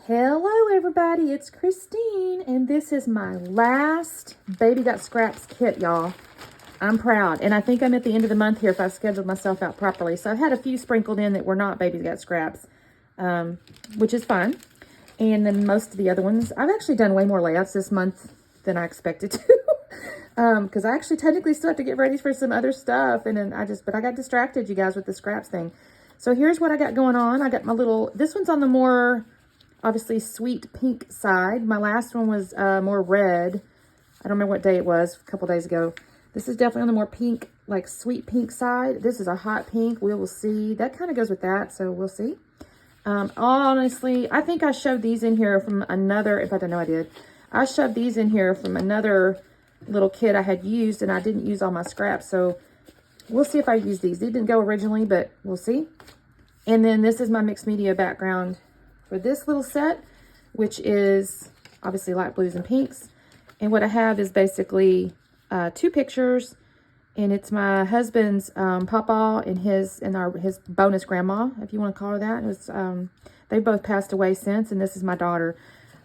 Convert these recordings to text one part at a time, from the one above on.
Hello everybody, it's Christine, and this is my last Baby Got Scraps kit, y'all. I'm proud, and I think I'm at the end of the month here if I've scheduled myself out properly. So I've had a few sprinkled in that were not Baby Got Scraps, which is fun. And then most of the other ones, I've actually done way more layouts this month than I expected to. Because I actually technically still have to get ready for some other stuff, and then but I got distracted, you guys, with the scraps thing. So here's what I got going on. I got my this one's on the more obviously sweet pink side. My last one was more red. I don't remember what day it was, a couple days ago. This is definitely on the more pink, like sweet pink side. This is a hot pink. We will see. That kind of goes with that, so we'll see. Honestly, I think I shoved these in here from another, in fact, I know I did. I shoved these in here from another little kit I had used, and I didn't use all my scraps, so we'll see if I use these. These didn't go originally, but we'll see. And then this is my mixed media background for this little set, which is obviously light blues and pinks. And what I have is basically two pictures, and it's my husband's papa and his bonus grandma, if you want to call her that. It was, they both passed away since, and this is my daughter.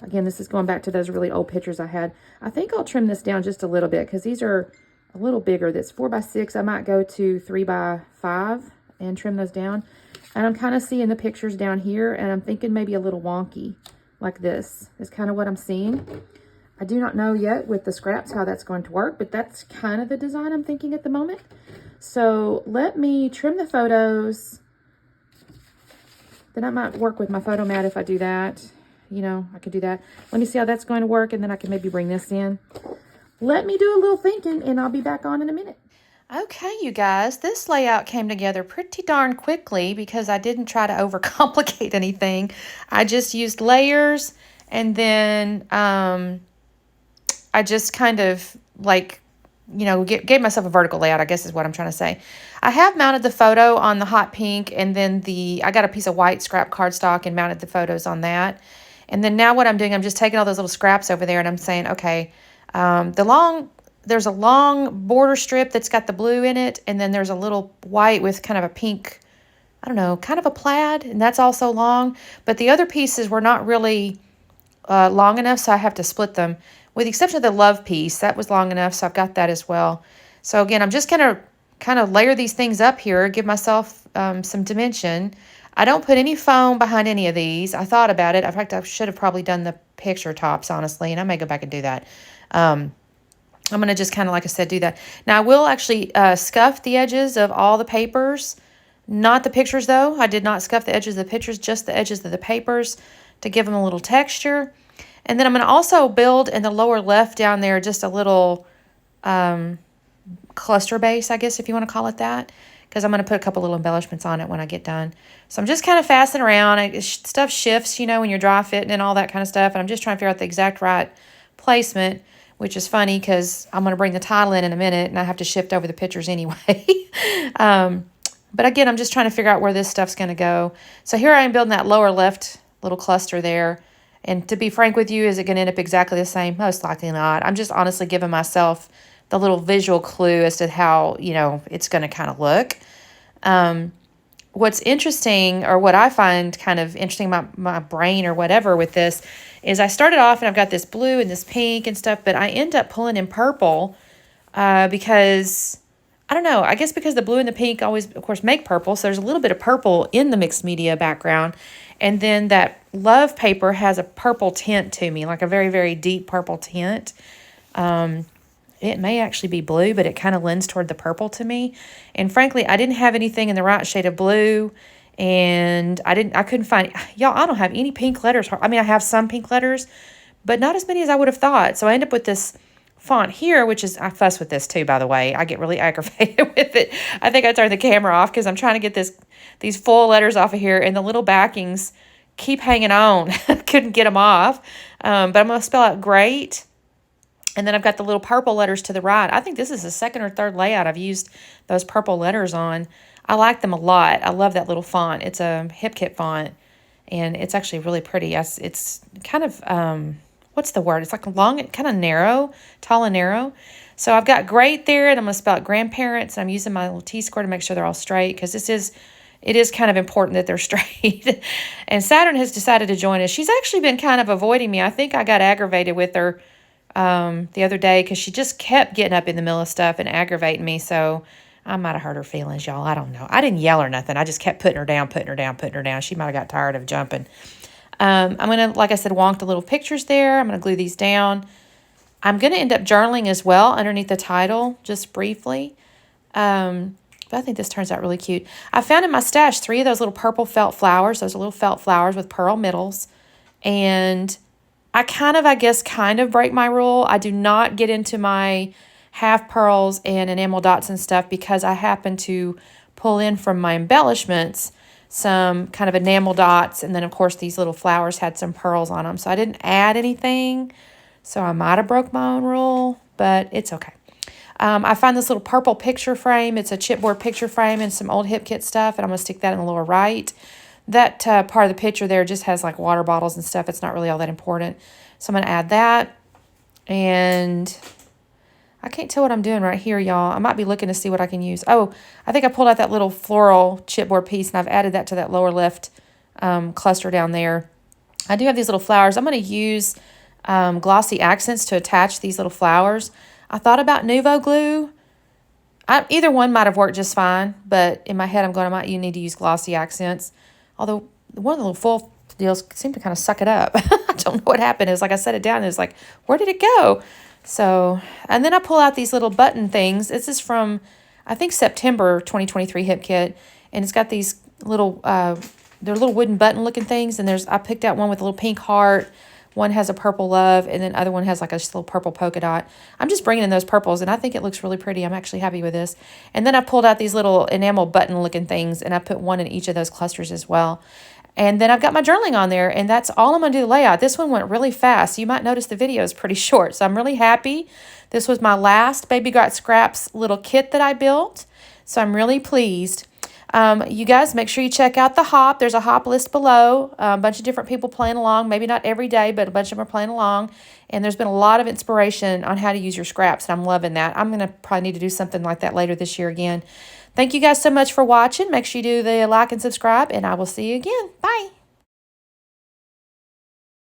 Again, this is going back to those really old pictures I had. I think I'll trim this down just a little bit because these are a little bigger. That's 4x6. I might go to 3x5 and trim those down. And I'm kind of seeing the pictures down here, and I'm thinking maybe a little wonky like this is kind of what I'm seeing. I do not know yet with the scraps how that's going to work, but that's kind of the design I'm thinking at the moment. So let me trim the photos. Then I might work with my photo mat if I do that. You know, I could do that. Let me see how that's going to work, and then I can maybe bring this in. Let me do a little thinking, and I'll be back on in a minute. Okay, you guys, this layout came together pretty darn quickly because I didn't try to overcomplicate anything. I just used layers, and then I just kind of like, you know, gave myself a vertical layout, I guess is what I'm trying to say. I have mounted the photo on the hot pink, and then I got a piece of white scrap cardstock and mounted the photos on that. And then now what I'm doing, I'm just taking all those little scraps over there, and I'm saying, okay, there's a long border strip that's got the blue in it, and then there's a little white with kind of a pink, I don't know, kind of a plaid, and that's also long. But the other pieces were not really long enough, so I have to split them. With the exception of the love piece, that was long enough, so I've got that as well. So again, I'm just going to kind of layer these things up here, give myself some dimension. I don't put any foam behind any of these. I thought about it. In fact, I should have probably done the picture tops, honestly, and I may go back and do that. I'm going to just kind of, like I said, do that. Now, I will actually scuff the edges of all the papers. Not the pictures, though. I did not scuff the edges of the pictures, just the edges of the papers to give them a little texture. And then I'm going to also build in the lower left down there just a little cluster base, I guess, if you want to call it that, because I'm going to put a couple little embellishments on it when I get done. So I'm just kind of fastening around. Stuff shifts, you know, when you're dry fitting and all that kind of stuff. And I'm just trying to figure out the exact right placement, which is funny because I'm going to bring the title in a minute, and I have to shift over the pictures anyway. But again, I'm just trying to figure out where this stuff's going to go. So here I am building that lower left little cluster there. And to be frank with you, is it going to end up exactly the same? Most likely not. I'm just honestly giving myself the little visual clue as to how, you know, it's going to kind of look. What's interesting, or what I find kind of interesting about my brain or whatever with this, is I started off and I've got this blue and this pink and stuff, but I end up pulling in purple because, I don't know, I guess because the blue and the pink always, of course, make purple. So there's a little bit of purple in the mixed media background. And then that love paper has a purple tint to me, like a very, very deep purple tint. It may actually be blue, but it kind of lends toward the purple to me. And frankly, I didn't have anything in the right shade of blue. And I couldn't find, y'all, I don't have any pink letters. I mean, I have some pink letters, but not as many as I would have thought. So I end up with this font here, which is, I fuss with this too, by the way. I get really aggravated with it. I think I turned the camera off because I'm trying to get these full letters off of here, and the little backings keep hanging on. Couldn't get them off. But I'm going to spell out great. And then I've got the little purple letters to the right. I think this is the second or third layout I've used those purple letters on. I like them a lot. I love that little font. It's a HipKit font, and it's actually really pretty. It's kind of, what's the word? It's like long, kind of narrow, tall and narrow. So I've got great there, and I'm going to spell out grandparents, and I'm using my little T-square to make sure they're all straight, because this is it is kind of important that they're straight. And Saturn has decided to join us. She's actually been kind of avoiding me. I think I got aggravated with her the other day because she just kept getting up in the middle of stuff and aggravating me. So I might have hurt her feelings, y'all. I don't know. I didn't yell or nothing. I just kept putting her down. She might have got tired of jumping. I'm going to, like I said, wonk the little pictures there. I'm going to glue these down. I'm going to end up journaling as well underneath the title, just briefly. But I think this turns out really cute. I found in my stash 3 of those little purple felt flowers. Those are little felt flowers with pearl middles. And I kind of break my rule. I do not get into my half pearls and enamel dots and stuff because I happen to pull in from my embellishments some kind of enamel dots. And then, of course, these little flowers had some pearls on them. So I didn't add anything. So I might have broke my own rule, but it's okay. I found this little purple picture frame. It's a chipboard picture frame and some old Hip Kit stuff, and I'm going to stick that in the lower right. That part of the picture there just has like water bottles and stuff. It's not really all that important. So I'm going to add that. And I can't tell what I'm doing right here, y'all. I might be looking to see what I can use. Oh, I think I pulled out that little floral chipboard piece, and I've added that to that lower left cluster down there. I do have these little flowers. I'm going to use glossy accents to attach these little flowers. I thought about Nuvo glue. Either one might have worked just fine, but in my head I'm going, you need to use glossy accents. Although one of the little full deals seemed to kind of suck it up. I don't know what happened. It was like I set it down and it was like, where did it go? So, and then I pull out these little button things. This is from, I think, September 2023 Hip Kit. And it's got these little, they're little wooden button looking things. And I picked out one with a little pink heart. One has a purple love, and then other one has like a little purple polka dot. I'm just bringing in those purples, and I think it looks really pretty. I'm actually happy with this. And then I pulled out these little enamel button-looking things, and I put one in each of those clusters as well. And then I've got my journaling on there, and that's all I'm going to do the layout. This one went really fast. You might notice the video is pretty short, so I'm really happy. This was my last Baby Got Scraps little kit that I built, so I'm really pleased. You guys, make sure you check out the hop. There's a hop list below. A bunch of different people playing along. Maybe not every day, but a bunch of them are playing along. And there's been a lot of inspiration on how to use your scraps, and I'm loving that. I'm going to probably need to do something like that later this year again. Thank you guys so much for watching. Make sure you do the like and subscribe, and I will see you again. Bye.